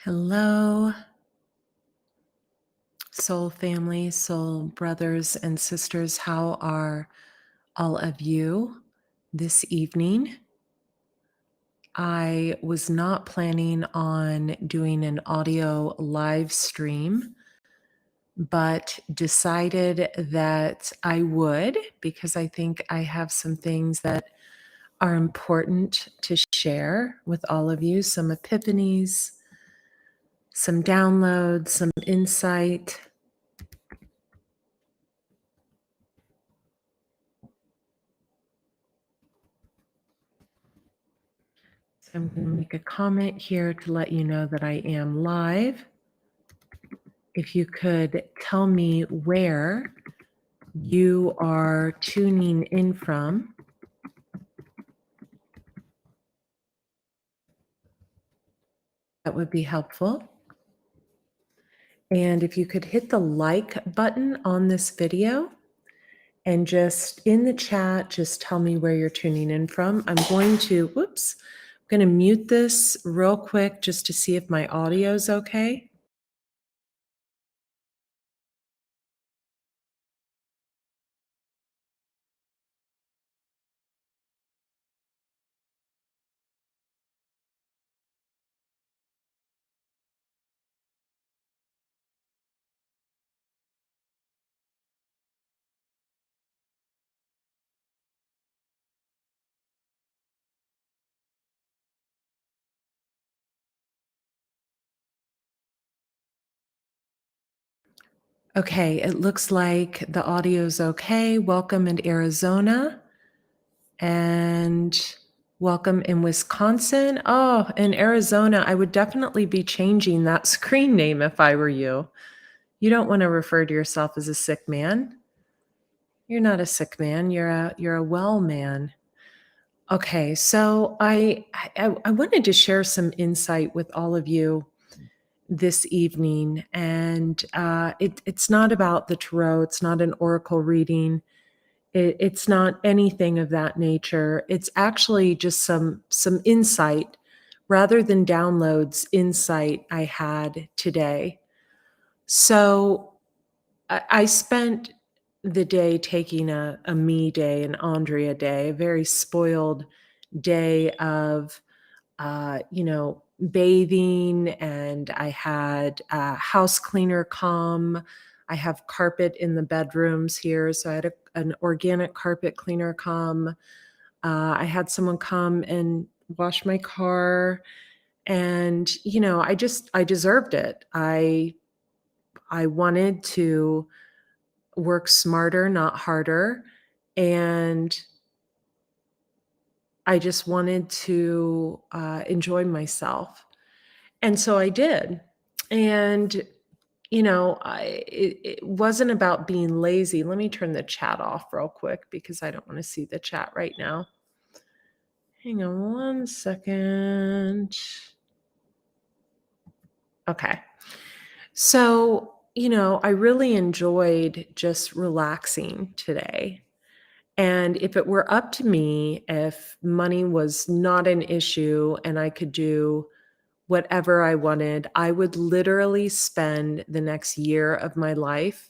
Hello, soul family, soul brothers and sisters. How are all of you this evening? I was not planning on doing an audio live stream, but decided that I would because I think I have some things that are important to share with all of you, some epiphanies, some downloads, some insight. So I'm going to make a comment here to let you know that I am live. If you could tell me where you are tuning in from, that would be helpful. And if you could hit the like button on this video and just in the chat, just tell me where you're tuning in from. I'm going to mute this real quick just to see if my audio is okay. Okay, it looks like the audio is okay. Welcome in Arizona and welcome in Wisconsin. Oh, in Arizona, I would definitely be changing that screen name if I were you. You don't want to refer to yourself as a sick man. You're not a sick man. You're a well man. Okay, so I wanted to share some insight with all of you this evening, and it's not about the tarot. It's not an oracle reading. It's not anything of that nature. It's actually just some insight, rather than downloads. Insight I had today. So I spent the day taking a me day, an Andrea day, a very spoiled day of bathing, and I had a house cleaner come. I have carpet in the bedrooms here, so I had an organic carpet cleaner come. I had someone come and wash my car, and I deserved it. I wanted to work smarter, not harder, and I just wanted to enjoy myself. And so I did. And, it wasn't about being lazy. Let me turn the chat off real quick because I don't want to see the chat right now. Hang on one second. Okay. So, I really enjoyed just relaxing today. And if it were up to me, if money was not an issue and I could do whatever I wanted, I would literally spend the next year of my life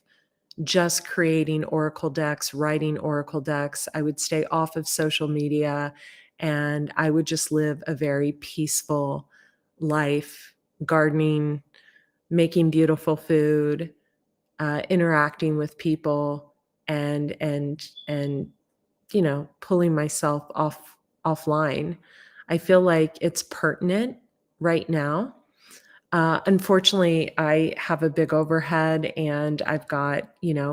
just creating oracle decks, writing oracle decks. I would stay off of social media and I would just live a very peaceful life, gardening, making beautiful food, interacting with people, and pulling myself offline. I feel like it's pertinent right now. Unfortunately, I have a big overhead and I've got,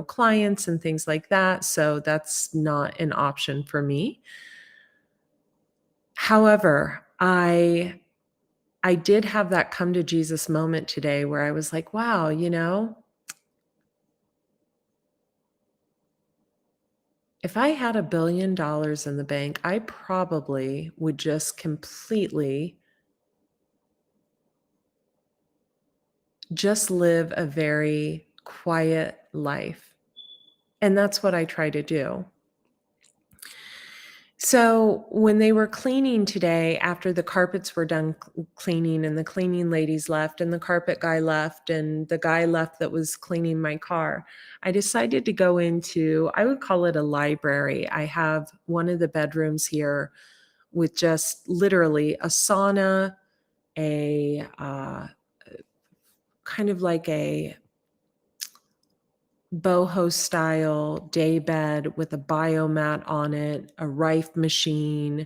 clients and things like that. So that's not an option for me. However, I did have that come to Jesus moment today where I was like, wow, if I had $1 billion in the bank, I probably would just completely just live a very quiet life. And that's what I try to do. So when they were cleaning today, after the carpets were done cleaning and the cleaning ladies left and the carpet guy left and the guy left that was cleaning my car, I decided to go into, I would call it a library. I have one of the bedrooms here with just literally a sauna, a kind of like a boho style day bed with a biomat on it, a rife machine,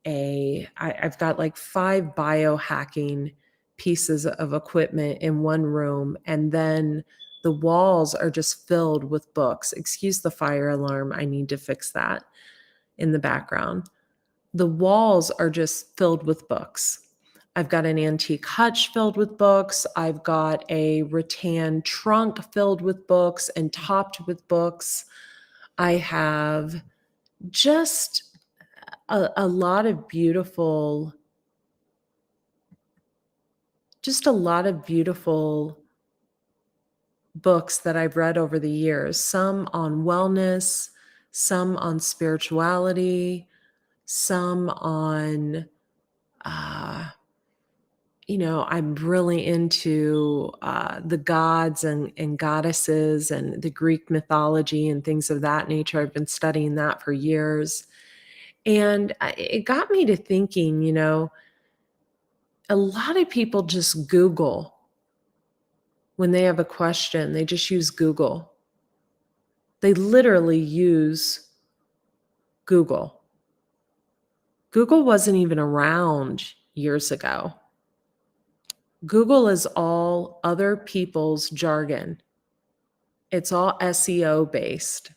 I've got like 5 biohacking pieces of equipment in one room, and then the walls are just filled with books. Excuse the fire alarm, I need to fix that in the background. The walls are just filled with books. I've got an antique hutch filled with books. I've got a rattan trunk filled with books and topped with books. I have just a lot of beautiful just a lot of beautiful books that I've read over the years, some on wellness, some on spirituality, some on, uh, I'm really into the gods and goddesses and the Greek mythology and things of that nature. I've been studying that for years. And it got me to thinking, a lot of people just Google when they have a question, they just use Google. They literally use Google. Google wasn't even around years ago. Google is all other people's jargon. It's all SEO based.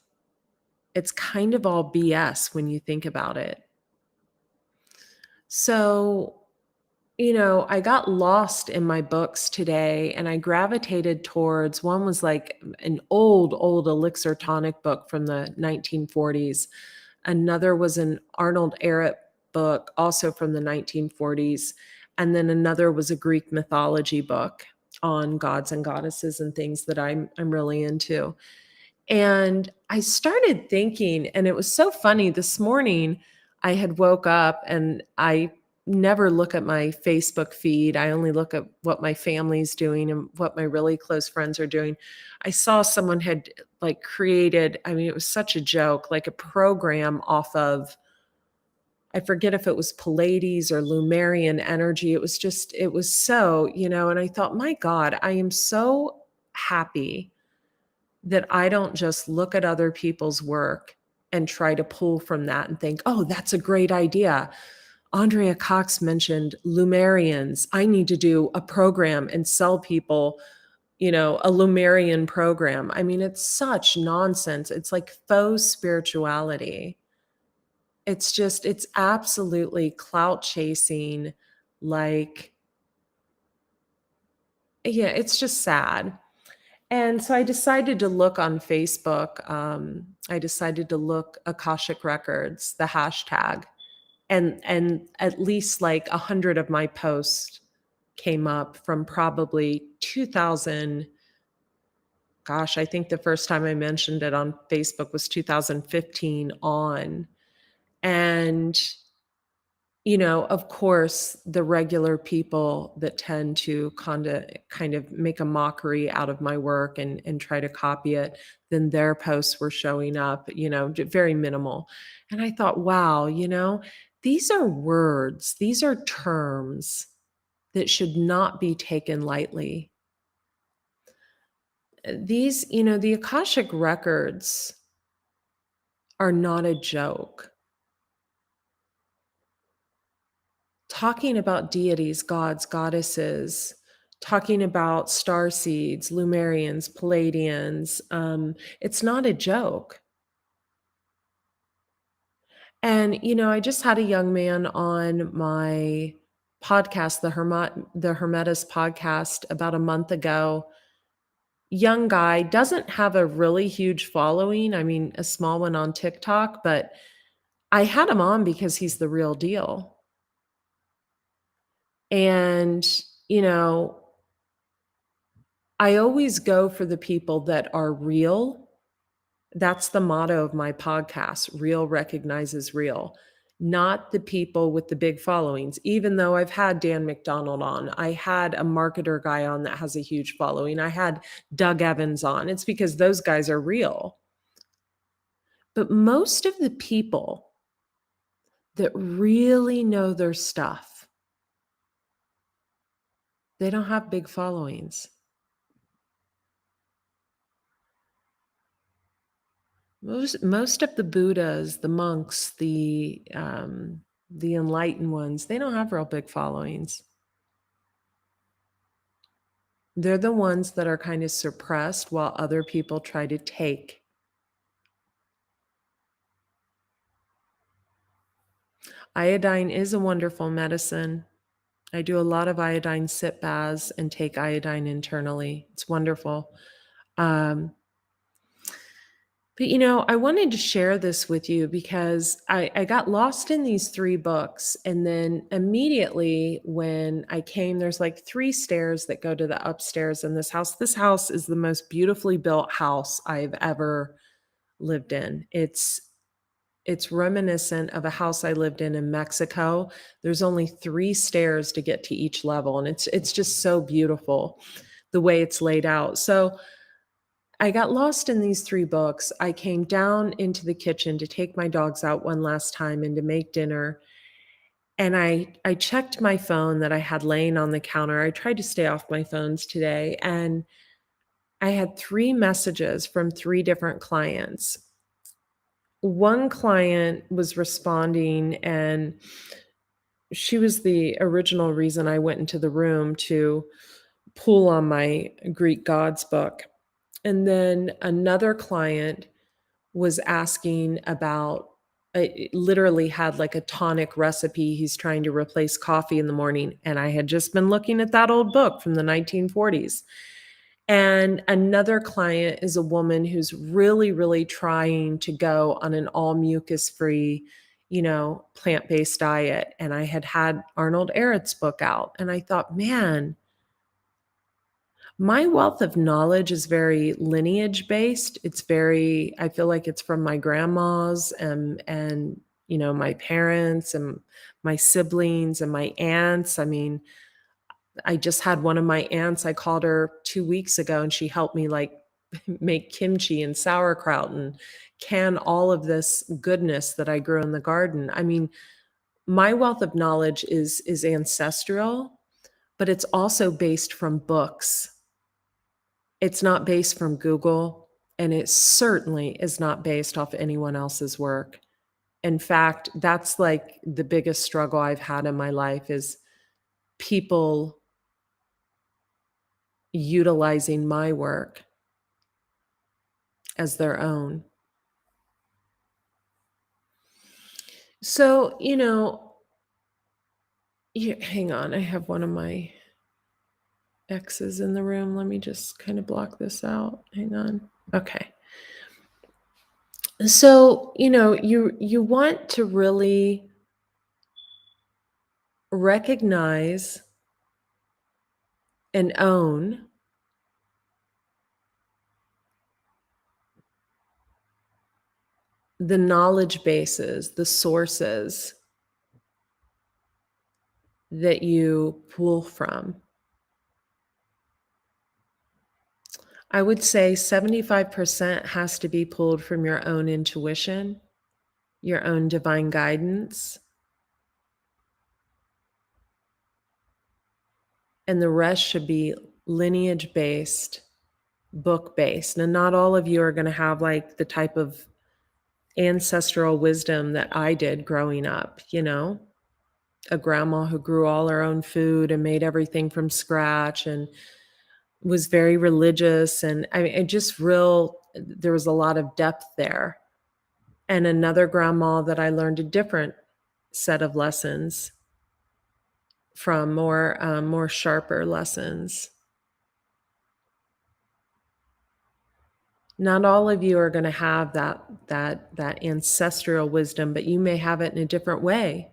It's kind of all BS when you think about it. So, I got lost in my books today and I gravitated towards one was like an old elixir tonic book from the 1940s. Another was an Arnold Ehret book, also from the 1940s. And then another was a Greek mythology book on gods and goddesses and things that I'm really into. And I started thinking, and it was so funny. This morning, I had woke up and I never look at my Facebook feed. I only look at what my family's doing and what my really close friends are doing. I saw someone had like created, I mean, it was such a joke, like a program off of, I forget if it was Pleiades or Lumerian energy. It was so, and I thought, my God, I am so happy that I don't just look at other people's work and try to pull from that and think, oh, that's a great idea. Andrea Cox mentioned Lumerians. I need to do a program and sell people, a Lumerian program. I mean, it's such nonsense. It's like faux spirituality. It's absolutely clout chasing. Like, yeah, it's just sad. And so I decided to look on Facebook. I decided to look Akashic Records, the hashtag, and at least like 100 of my posts came up from probably 2000. Gosh, I think the first time I mentioned it on Facebook was 2015 on. And of course, the regular people that tend to kind of make a mockery out of my work and try to copy it, then their posts were showing up, very minimal. And I thought, wow, these are words, these are terms that should not be taken lightly. The Akashic records are not a joke. Talking about deities, gods, goddesses, talking about star seeds, Lumerians, Palladians, it's not a joke. And, I just had a young man on my podcast, the Hermetis podcast, about a month ago. Young guy, doesn't have a really huge following. I mean, a small one on TikTok, but I had him on because he's the real deal. And, you know, I always go for the people that are real That's the motto of my podcast, Real Recognizes Real. Not the people with the big followings, even though I've had Dan McDonald on. I had a marketer guy on that has a huge following. I had Doug Evans on. It's because those guys are real. But most of the people that really know their stuff, they don't have big followings. Most of the Buddhas, the monks, the enlightened ones, they don't have real big followings. They're the ones that are kind of suppressed while other people try to take. Iodine is a wonderful medicine. I do a lot of iodine sit baths and take iodine internally. It's wonderful. Um, But I wanted to share this with you because I got lost in these three books. And then immediately when I came, there's like three stairs that go to the upstairs in this house. This house is the most beautifully built house I've ever lived in. It's reminiscent of a house I lived in Mexico. There's only three stairs to get to each level. And it's just so beautiful the way it's laid out. So I got lost in these three books. I came down into the kitchen to take my dogs out one last time and to make dinner. And I checked my phone that I had laying on the counter. I tried to stay off my phones today. And I had three messages from three different clients. One client was responding, and she was the original reason I went into the room to pull on my Greek gods book. And then another client was asking about it literally had like a tonic recipe. He's trying to replace coffee in the morning. And I had just been looking at that old book from the 1940s. And another client is a woman who's really, really trying to go on an all mucus free, plant-based diet. And I had Arnold Ehret's book out. And I thought, man, my wealth of knowledge is very lineage based. I feel like it's from my grandmas and my parents and my siblings and my aunts. I mean, I just had one of my aunts, I called her 2 weeks ago and she helped me like make kimchi and sauerkraut and can all of this goodness that I grew in the garden. I mean, my wealth of knowledge is ancestral, but it's also based from books. It's not based from Google, and it certainly is not based off anyone else's work. In fact, that's like the biggest struggle I've had in my life is people utilizing my work as their own. So, hang on, I have one of my exes in the room. Let me just kind of block this out. Hang on. Okay. So, you want to really recognize and own the knowledge bases, the sources that you pull from. I would say 75% has to be pulled from your own intuition, your own divine guidance, and the rest should be lineage based, book based. Now, not all of you are going to have like the type of ancestral wisdom that I did growing up, a grandma who grew all her own food and made everything from scratch and was very religious. And I mean, there was a lot of depth there. And another grandma that I learned a different set of lessons from, more sharper lessons. Not all of you are going to have that ancestral wisdom, but you may have it in a different way.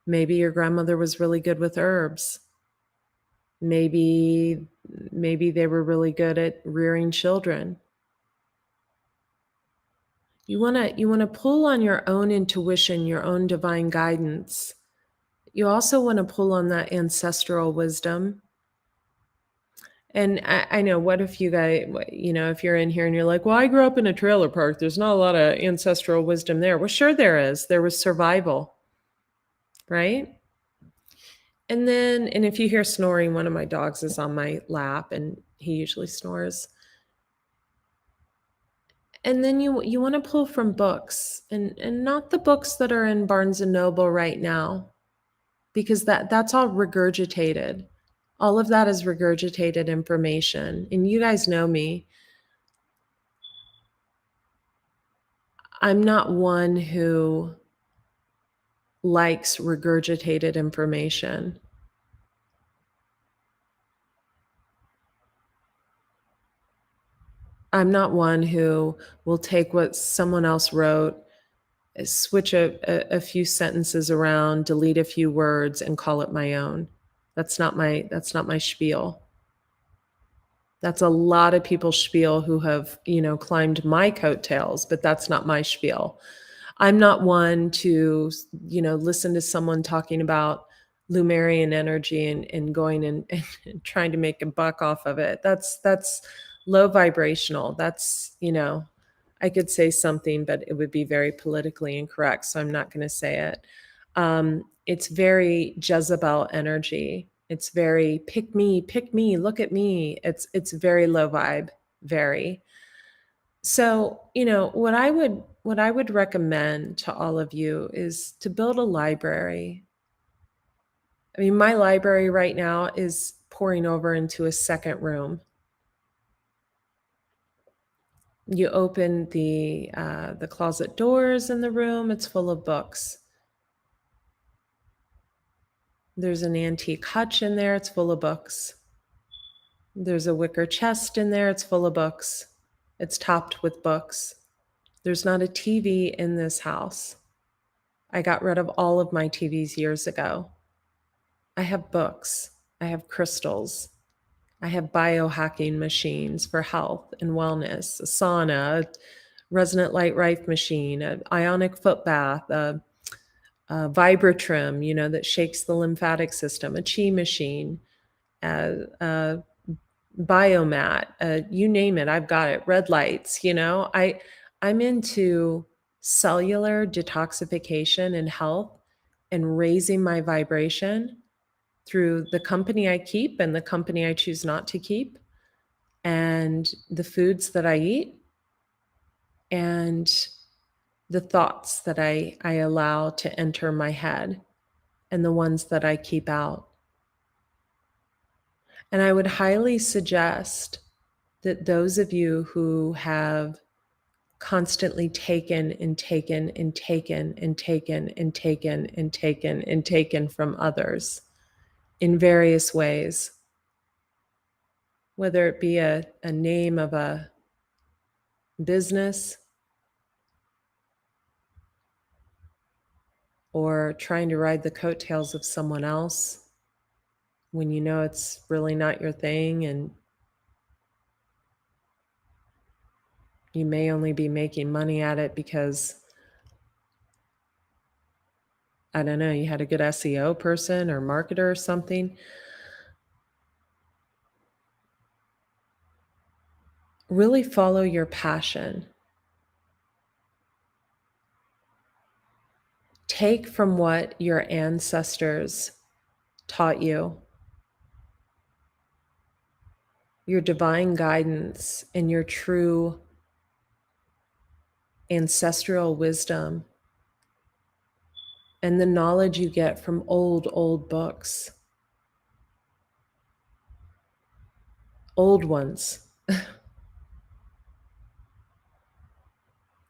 Maybe your grandmother was really good with herbs. Maybe they were really good at rearing children. You wanna pull on your own intuition, your own divine guidance. You also wanna pull on that ancestral wisdom. And I know, what if if you're in here and you're like, "Well, I grew up in a trailer park, there's not a lot of ancestral wisdom there." Well, sure there is. There was survival, right? And if you hear snoring, one of my dogs is on my lap, and he usually snores. And then you wanna pull from books, and not the books that are in Barnes& and Noble right now, because that's all regurgitated. All of that is regurgitated information, and you guys know me. I'm not one who likes regurgitated information. I'm not one who will take what someone else wrote, switch a few sentences around, delete a few words, and call it my own. That's not my spiel. That's a lot of people's spiel who have, climbed my coattails, but that's not my spiel. I'm not one to, listen to someone talking about Lumerian energy and going and trying to make a buck off of it. That's low vibrational. I could say something, but it would be very politically incorrect, so I'm not going to say it. It's very Jezebel energy. It's very pick me, look at me. It's very low vibe, very. So, what I would recommend to all of you is to build a library. I mean, my library right now is pouring over into a second room. You open the closet doors in the room, it's full of books. There's an antique hutch in there, it's full of books. There's a wicker chest in there, it's full of books. It's topped with books. There's not a TV in this house. I got rid of all of my TVs years ago. I have books. I have crystals. I have biohacking machines for health and wellness, a sauna, a resonant light Rife machine, an ionic foot bath, a Vibratrim, that shakes the lymphatic system, a chi machine, a biomat, you name it, I've got it. Red lights, I'm into cellular detoxification and health and raising my vibration through the company I keep and the company I choose not to keep, and the foods that I eat, and the thoughts that I allow to enter my head, and the ones that I keep out. And I would highly suggest that those of you who have constantly taken and taken and taken and taken and taken and taken and taken from others in various ways, whether it be a name of a business or trying to ride the coattails of someone else when you know it's really not your thing, and you may only be making money at it because, I don't know, you had a good SEO person or marketer or something. Really follow your passion. Take from what your ancestors taught you, your divine guidance and your true ancestral wisdom, and the knowledge you get from old books, old ones,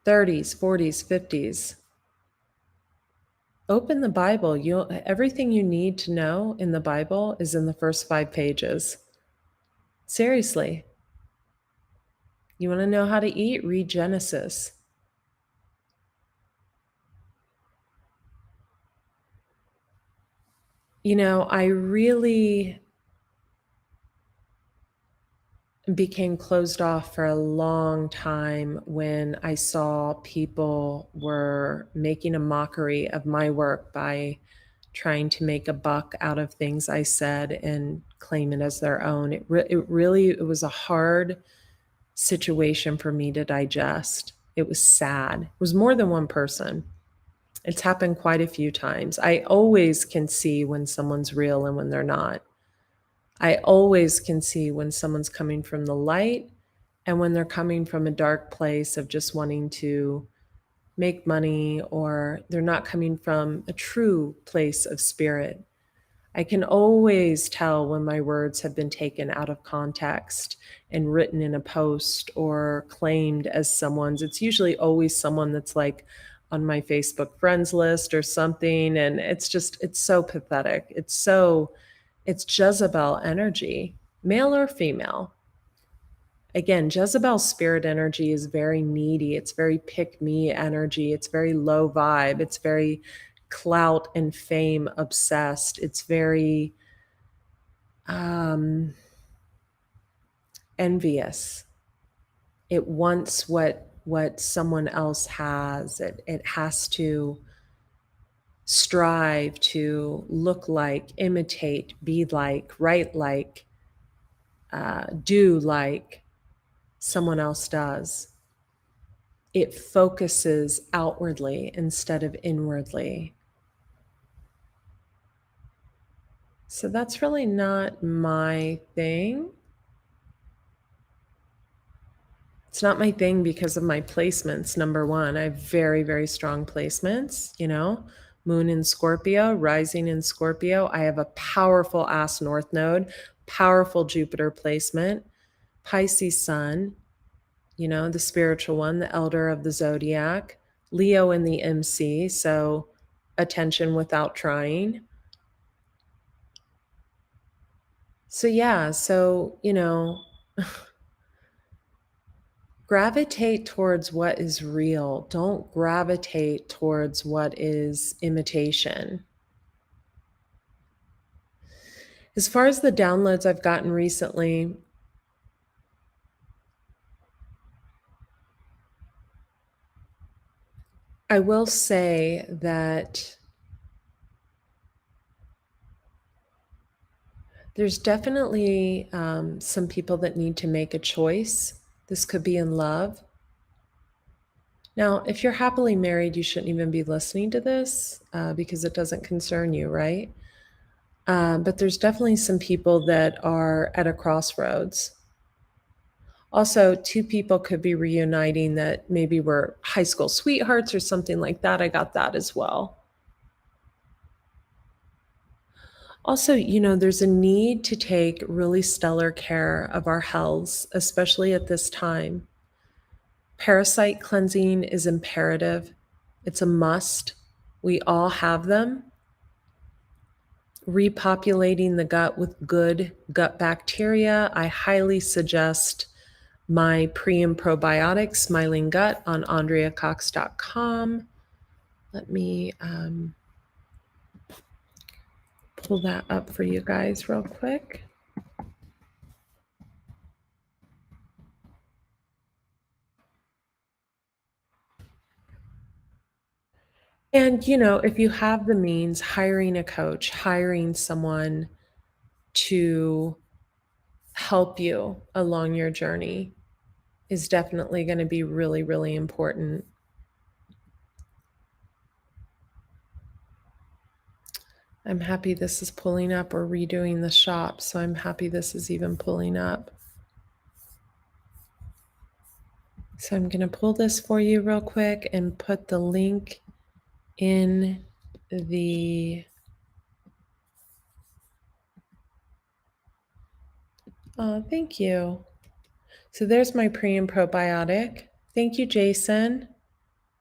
30s, 40s, 50s. Open the Bible. Everything you need to know in the Bible is in the first 5 pages. Seriously. You want to know how to eat? Read Genesis. I really became closed off for a long time when I saw people were making a mockery of my work by trying to make a buck out of things I said and claim it as their own. It was a hard situation for me to digest. It was sad. It was more than one person. It's happened quite a few times. I always can see when someone's real and when they're not. I always can see when someone's coming from the light and when they're coming from a dark place of just wanting to make money, or they're not coming from a true place of spirit. I can always tell when my words have been taken out of context and written in a post or claimed as someone's. It's usually always someone that's like on my Facebook friends list or something. And it's so pathetic. It's Jezebel energy, male or female. Again, Jezebel's spirit energy is very needy. It's very pick me energy. It's very low vibe. It's very clout and fame obsessed. It's very envious. It wants what someone else has. It has to strive to look like, imitate, be like, write like, do like someone else does. It focuses outwardly instead of inwardly. So that's really not my thing. It's not my thing because of my placements. Number one, I have very, very strong placements, Moon in Scorpio, rising in Scorpio. I have a powerful ass North node, powerful Jupiter placement, Pisces Sun, the spiritual one, the elder of the zodiac, Leo in the MC, so attention without trying. So, yeah, gravitate towards what is real. Don't gravitate towards what is imitation. As far as the downloads I've gotten recently, I will say that there's definitely some people that need to make a choice. This could be in love. Now, if you're happily married, you shouldn't even be listening to this because it doesn't concern you, right? But there's definitely some people that are at a crossroads. Also, two people could be reuniting that maybe were high school sweethearts or something like that. I got that as well. Also, there's a need to take really stellar care of our health, especially at this time. Parasite cleansing is imperative. It's a must. We all have them. Repopulating the gut with good gut bacteria. I highly suggest my pre and probiotic Smiling Gut on AndreaCox.com. Let me pull that up for you guys real quick. And, if you have the means, hiring a coach, hiring someone to help you along your journey is definitely going to be really, really important. I'm happy this is pulling up. We're redoing the shop, so I'm happy this is even pulling up. So I'm going to pull this for you real quick and put the link in the thank you. So there's my pre and probiotic. Thank you, Jason,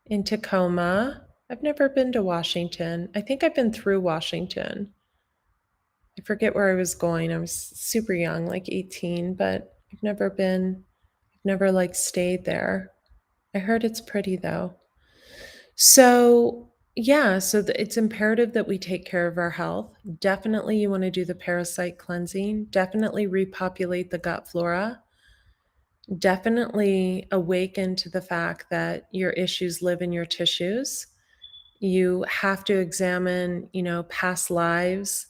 in Tacoma. I've never been to Washington. I think I've been through Washington. I forget where I was going. I was super young, like 18, but I've never like stayed there. I heard it's pretty though. So, yeah, it's imperative that we take care of our health. Definitely, you want to do the parasite cleansing. Definitely repopulate the gut flora. Definitely awaken to the fact that your issues live in your tissues. You have to examine, past lives,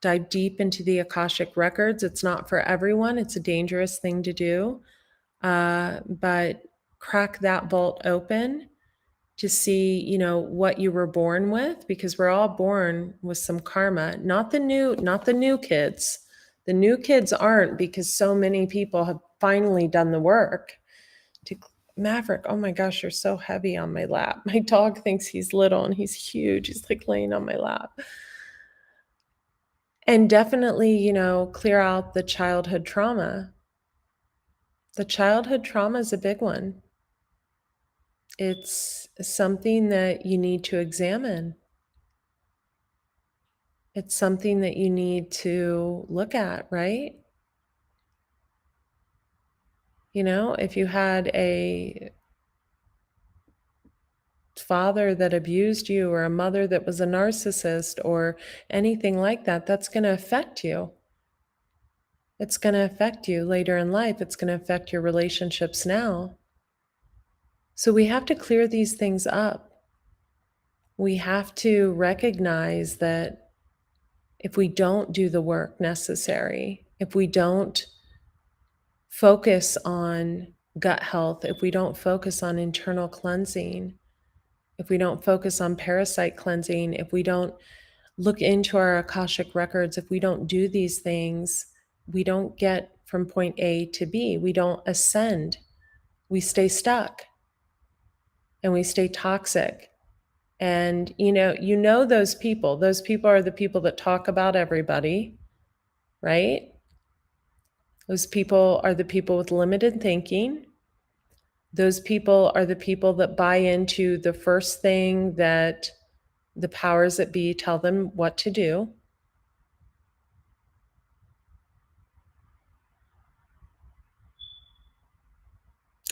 dive deep into the Akashic records. It's not for everyone, it's a dangerous thing to do. But crack that vault open to see, what you were born with, because we're all born with some karma. Not the new kids. The new kids aren't, because so many people have finally done the work to Maverick. Oh my gosh, you're so heavy on my lap. My dog thinks he's little and he's huge. He's like laying on my lap. And definitely, clear out the childhood trauma. The childhood trauma is a big one. It's something that you need to examine. It's something that you need to look at, right? If you had a father that abused you, or a mother that was a narcissist, or anything like that, that's going to affect you. It's going to affect you later in life. It's going to affect your relationships now. So we have to clear these things up. We have to recognize that if we don't do the work necessary, if we don't focus on gut health, if we don't focus on internal cleansing, if we don't focus on parasite cleansing, if we don't look into our Akashic records, if we don't do these things, we don't get from point A to B. We don't ascend. We stay stuck and we stay toxic. And those people. Those people are the people that talk about everybody, right? Those people are the people with limited thinking. Those people are the people that buy into the first thing that the powers that be tell them what to do.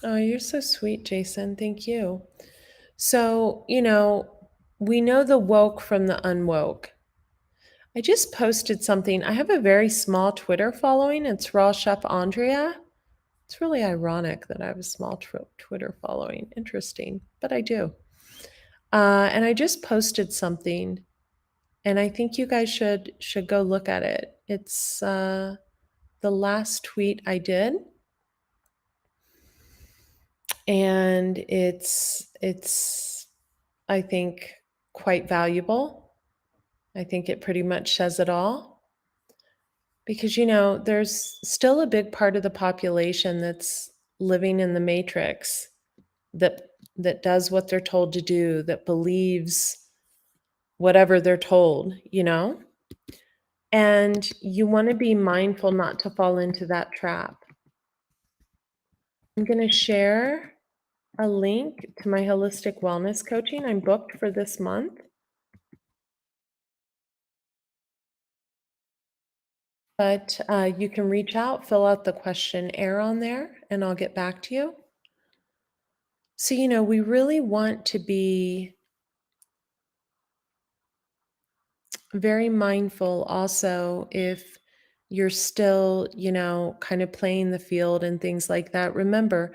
Oh, you're so sweet, Jason. Thank you. So, we know the woke from the unwoke. I just posted something. I have a very small Twitter following. It's Raw Chef Andrea. It's really ironic that I have a small Twitter following. Interesting, but I do. And I just posted something, and I think you guys should go look at it. It's the last tweet I did, and it's I think quite valuable. I think it pretty much says it all, because there's still a big part of the population that's living in the matrix, that does what they're told to do, that believes whatever they're told, and you want to be mindful not to fall into that trap. I'm going to share a link to my holistic wellness coaching. I'm booked for this month, but you can reach out, fill out the questionnaire on there, and I'll get back to you. So, we really want to be very mindful also, if you're still, kind of playing the field and things like that. Remember,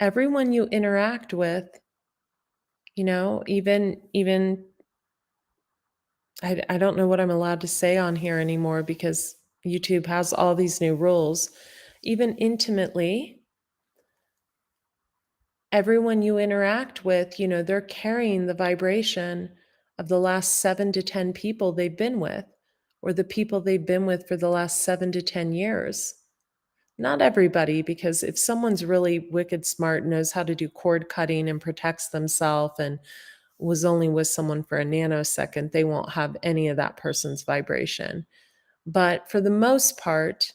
everyone you interact with, even I don't know what I'm allowed to say on here anymore, because YouTube has all these new rules. Even intimately, everyone you interact with, they're carrying the vibration of the last 7 to 10 people they've been with, or the people they've been with for the last 7 to 10 years. Not everybody, because if someone's really wicked smart, knows how to do cord cutting and protects themselves, and was only with someone for a nanosecond, they won't have any of that person's vibration. But for the most part,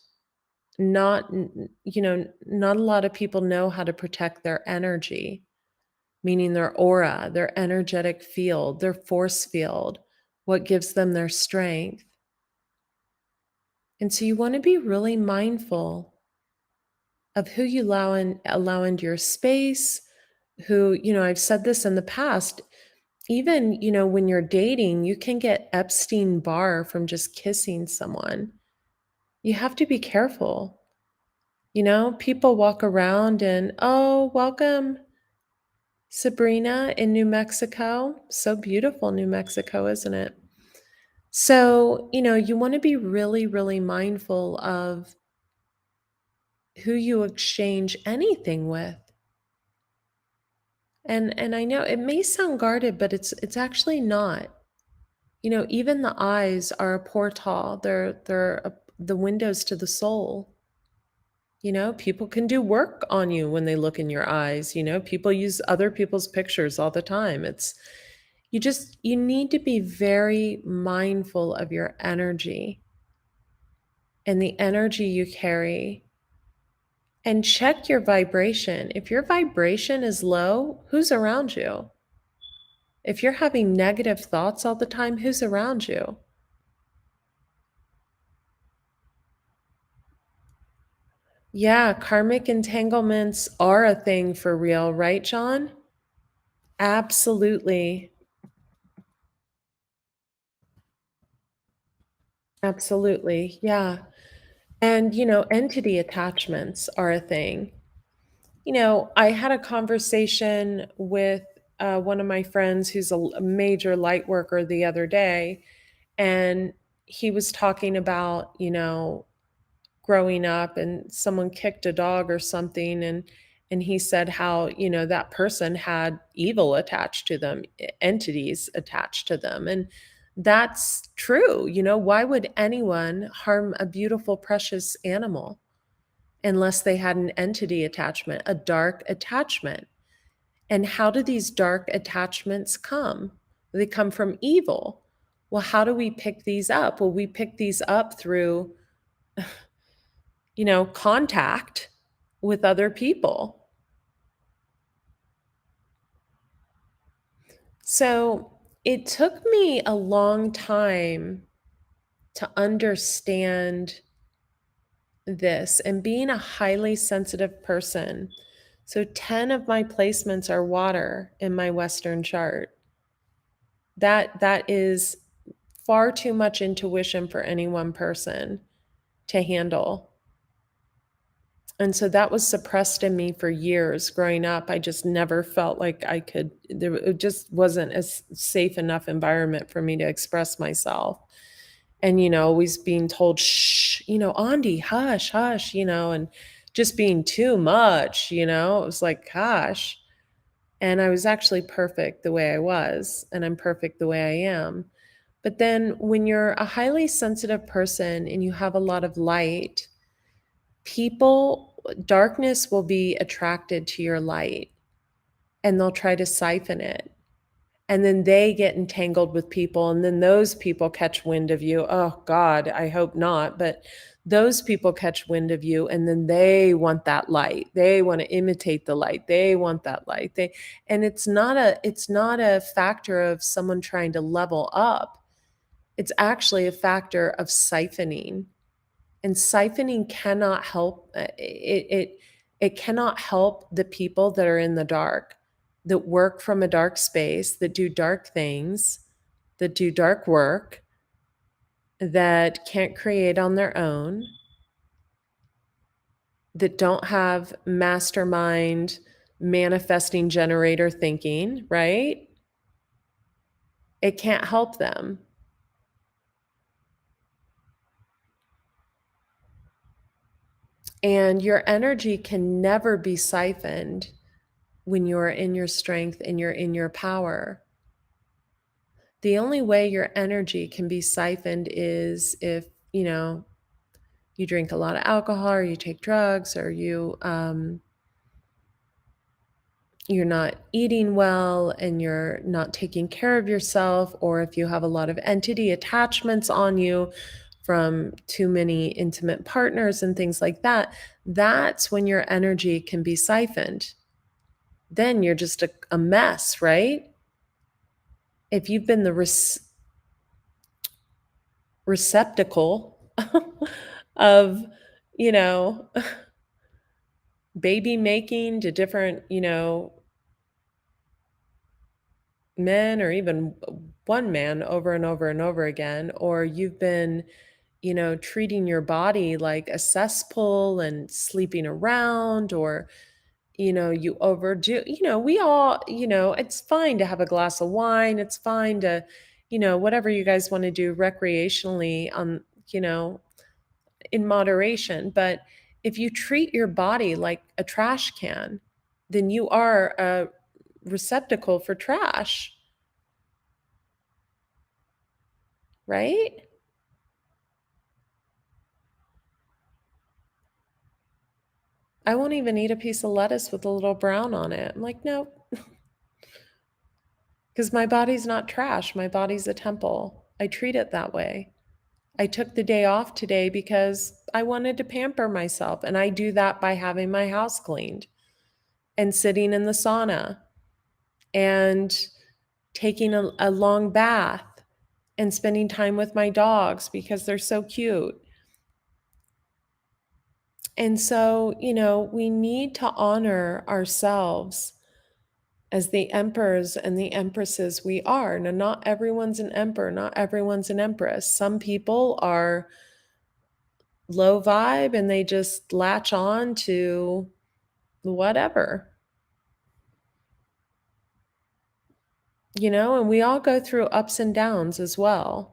not a lot of people know how to protect their energy, meaning their aura, their energetic field, their force field, what gives them their strength. And so you want to be really mindful of who you allow into your space, who, I've said this in the past, even, when you're dating, you can get Epstein-Barr from just kissing someone. You have to be careful. People walk around and, "Oh, welcome, Sabrina in New Mexico." So beautiful, New Mexico, isn't it? So, you want to be really, really mindful of who you exchange anything with. And I know it may sound guarded, but it's actually not. Even the eyes are a portal. They're the windows to the soul. People can do work on you when they look in your eyes. People use other people's pictures all the time. You need to be very mindful of your energy and the energy you carry, and check your vibration. If your vibration is low, who's around you? If you're having negative thoughts all the time, who's around you? Yeah, karmic entanglements are a thing for real, right, John? Absolutely. Absolutely. Yeah. And, entity attachments are a thing. I had a conversation with one of my friends who's a major light worker the other day, and he was talking about, growing up and someone kicked a dog or something, and he said how, that person had evil attached to them, entities attached to them. And that's true. Why would anyone harm a beautiful precious animal unless they had an entity attachment, a dark attachment? And how do these dark attachments come? They come from evil. Well, how do we pick these up? Well, we pick these up through contact with other people. So it took me a long time to understand this, and being a highly sensitive person. So 10 of my placements are water in my Western chart. That is far too much intuition for any one person to handle. And so that was suppressed in me for years growing up. I just never felt like I could, it just wasn't a safe enough environment for me to express myself. And, always being told, shh, Andy, hush, hush, and just being too much, it was like, gosh. And I was actually perfect the way I was, and I'm perfect the way I am. But then when you're a highly sensitive person and you have a lot of light, darkness will be attracted to your light, and they'll try to siphon it. And then they get entangled with people, and then those people catch wind of you. Oh God, I hope not. But those people catch wind of you, and then they want that light. They want to imitate the light. They want that light. And it's not a factor of someone trying to level up. It's actually a factor of siphoning. And siphoning cannot help it cannot help the people that are in the dark, that work from a dark space, that do dark things, that do dark work, that can't create on their own, that don't have mastermind manifesting generator thinking, right? It can't help them. And your energy can never be siphoned when you're in your strength and you're in your power. The only way your energy can be siphoned is if, you drink a lot of alcohol, or you take drugs, or you're not eating well and you're not taking care of yourself, or if you have a lot of entity attachments on you from too many intimate partners and things like that. That's when your energy can be siphoned. Then you're just a mess, right? If you've been the receptacle of, you know, baby making to different, men, or even one man over and over and over again, or you've been, treating your body like a cesspool and sleeping around, or you overdo, we all, it's fine to have a glass of wine. It's fine to, whatever you guys want to do recreationally you know, in moderation. But if you treat your body like a trash can, then you are a receptacle for trash, right? I won't even eat a piece of lettuce with a little brown on it. I'm like, no, because my body's not trash. My body's a temple. I treat it that way. I took the day off today because I wanted to pamper myself. And I do that by having my house cleaned and sitting in the sauna and taking a long bath and spending time with my dogs because they're so cute. And so, we need to honor ourselves as the emperors and the empresses we are. Now, not everyone's an emperor, not everyone's an empress. Some people are low vibe and they just latch on to whatever, and we all go through ups and downs as well.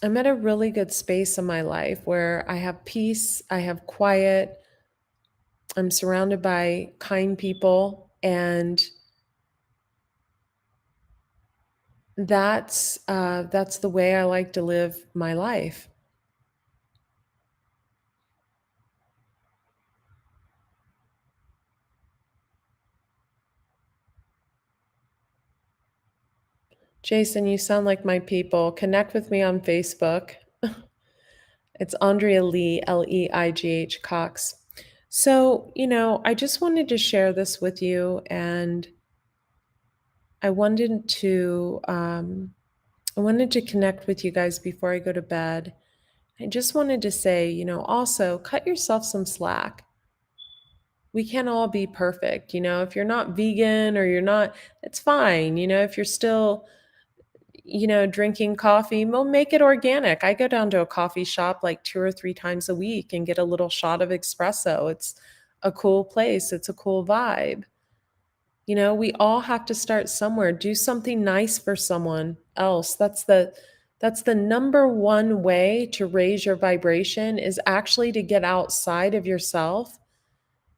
I'm at a really good space in my life where I have peace, I have quiet, I'm surrounded by kind people, and that's the way I like to live my life. Jason, you sound like my people. Connect with me on Facebook. It's Andrea Lee, Leigh Cox. So, I just wanted to share this with you, and I wanted to connect with you guys before I go to bed. I just wanted to say, also cut yourself some slack. We can't all be perfect. If you're not vegan or you're not, it's fine. If you're still, drinking coffee, well, make it organic. I go down to a coffee shop like 2 or 3 times a week and get a little shot of espresso. It's a cool place. It's a cool vibe. We all have to start somewhere. Do something nice for someone else. That's the number one way to raise your vibration, is actually to get outside of yourself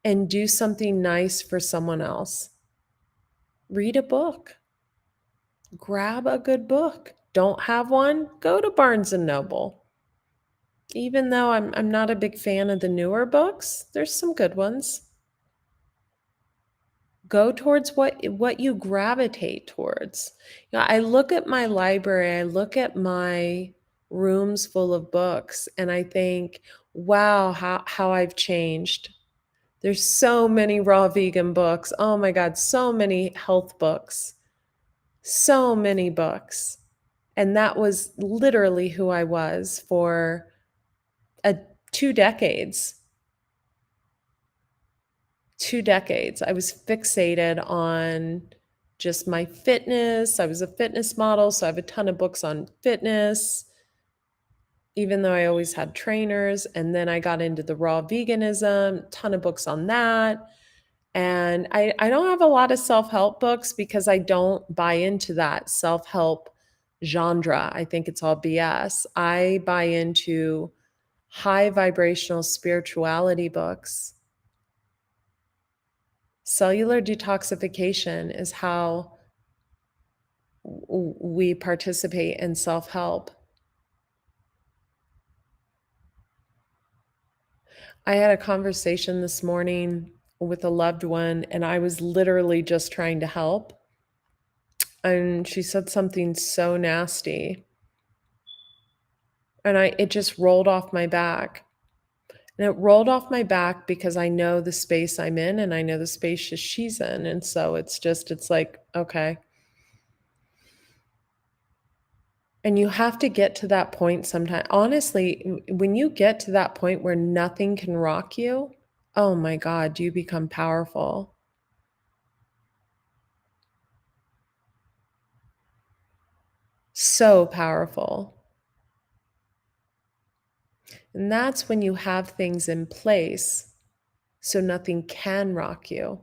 and do something nice for someone else. Read a book. Grab a good book. Don't have one? Go to Barnes and Noble. Even though I'm not a big fan of the newer books, there's some good ones. Go towards what you gravitate towards. I look at my library, I look at my rooms full of books, and I think, wow, how I've changed. There's so many raw vegan books. Oh my God, so many health books. So many books. And that was literally who I was for 2 decades. 2 decades. I was fixated on just my fitness. I was a fitness model, so I have a ton of books on fitness, even though I always had trainers. And then I got into the raw veganism, ton of books on that. And I don't have a lot of self-help books because I don't buy into that self-help genre. I think it's all BS. I buy into high vibrational spirituality books. Cellular detoxification is how we participate in self-help. I had a conversation this morning with a loved one, and I was literally just trying to help. And she said something so nasty. And it just rolled off my back. And it rolled off my back because I know the space I'm in and I know the space she's in. And so it's like, okay. And you have to get to that point sometime. Honestly, when you get to that point where nothing can rock you, oh my God, you become powerful. So powerful. And that's when you have things in place so nothing can rock you.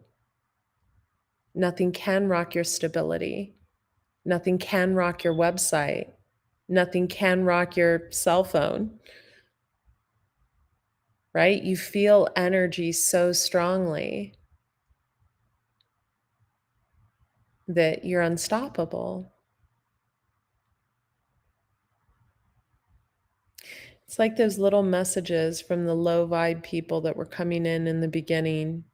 Nothing can rock your stability. Nothing can rock your website. Nothing can rock your cell phone, right? You feel energy so strongly that you're unstoppable. It's like those little messages from the low vibe people that were coming in the beginning,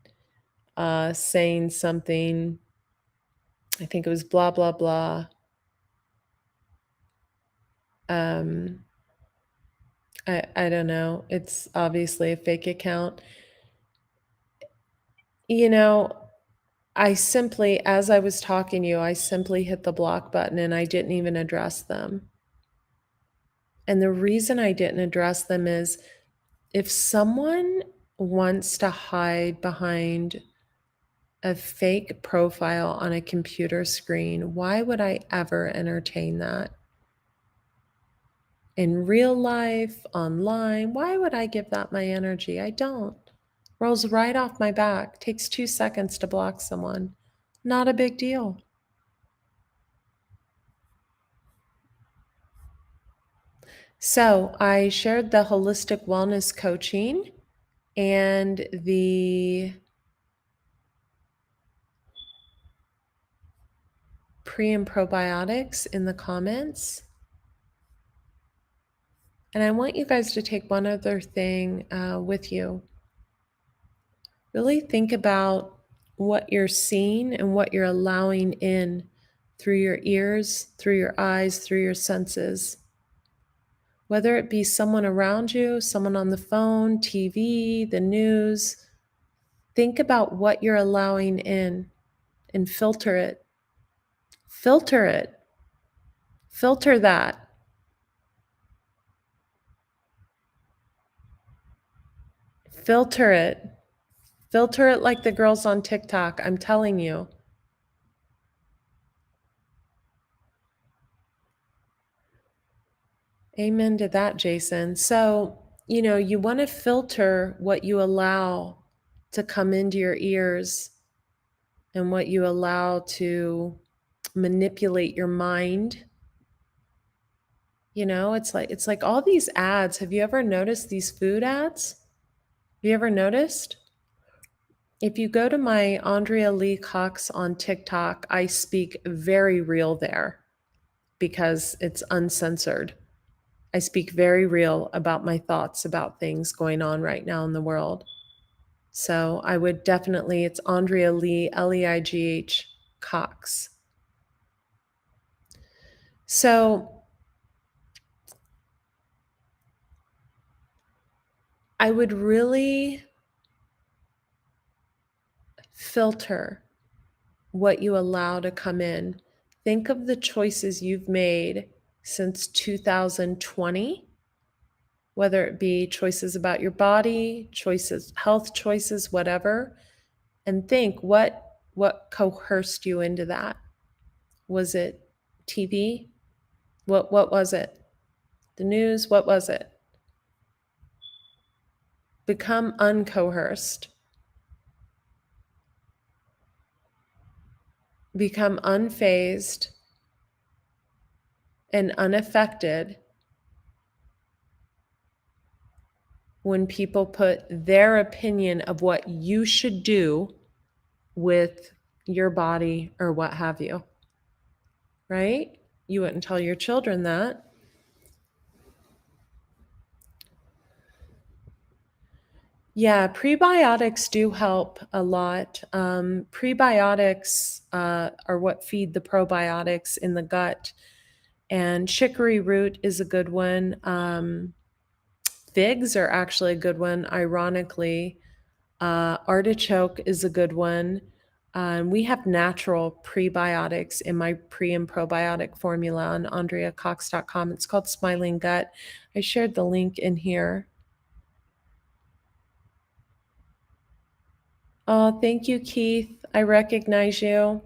saying something. I think it was blah, blah, blah. I don't know. It's obviously a fake account. You know, as I was talking to you, I simply hit the block button and I didn't even address them. And the reason I didn't address them is if someone wants to hide behind a fake profile on a computer screen, why would I ever entertain that? In real life, online, why would I give that my energy? I don't. Rolls right off my back. Takes 2 seconds to block someone. Not a big deal. So I shared the holistic wellness coaching and the pre and probiotics in the comments. And I want you guys to take one other thing with you. Really think about what you're seeing and what you're allowing in through your ears, through your eyes, through your senses. Whether it be someone around you, someone on the phone, TV, the news, think about what you're allowing in and filter it. Filter it. Filter that. Filter it. Filter it like the girls on TikTok. I'm telling you. Amen to that, Jason. So, you want to filter what you allow to come into your ears and what you allow to manipulate your mind. It's like all these ads. Have you ever noticed these food ads? Have you ever noticed? If you go to my Andrea Lee Cox on TikTok, I speak very real there because it's uncensored. I speak very real about my thoughts about things going on right now in the world. So I would definitely, it's Andrea Lee, Leigh Cox. So I would really filter what you allow to come in. Think of the choices you've made since 2020, whether it be choices about your body, choices, health choices, whatever, and think what coerced you into that. Was it TV? What was it? The news? What was it? Become uncoerced. Become unfazed and unaffected when people put their opinion of what you should do with your body or what have you. Right? You wouldn't tell your children that. Yeah, prebiotics do help a lot. Prebiotics are what feed the probiotics in the gut. And chicory root is a good one. Figs are actually a good one, ironically. Artichoke is a good one. We have natural prebiotics in my pre and probiotic formula on andreacox.com. It's called Smiling Gut. I shared the link in here. Oh, thank you, Keith. I recognize you.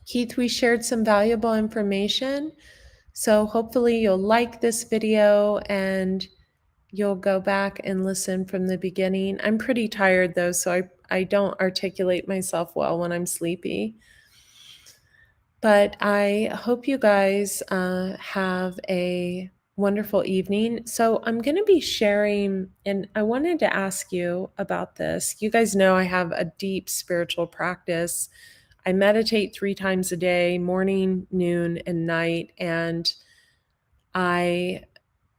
Keith, we shared some valuable information. So hopefully you'll like this video and you'll go back and listen from the beginning. I'm pretty tired though, so I don't articulate myself well when I'm sleepy. But I hope you guys have a wonderful evening. So, I'm going to be sharing, and I wanted to ask you about this. You guys know I have a deep spiritual practice. I meditate 3 times a day, morning, noon, and night. And I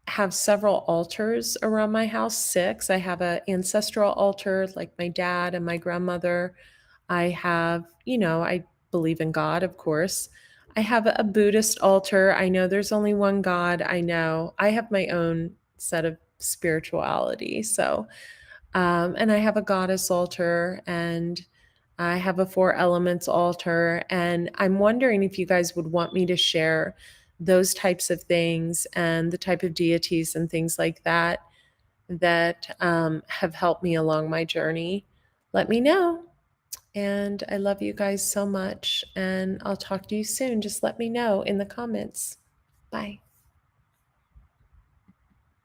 have several altars around my house, 6. I have an ancestral altar, like my dad and my grandmother. I have, I believe in God, of course. I have a Buddhist altar. I know there's only one God. I know. I have my own set of spirituality. So, and I have a goddess altar, and I have a 4 elements altar. And I'm wondering if you guys would want me to share those types of things and the type of deities and things like that that have helped me along my journey. Let me know. And I love you guys so much. And I'll talk to you soon. Just let me know in the comments. Bye.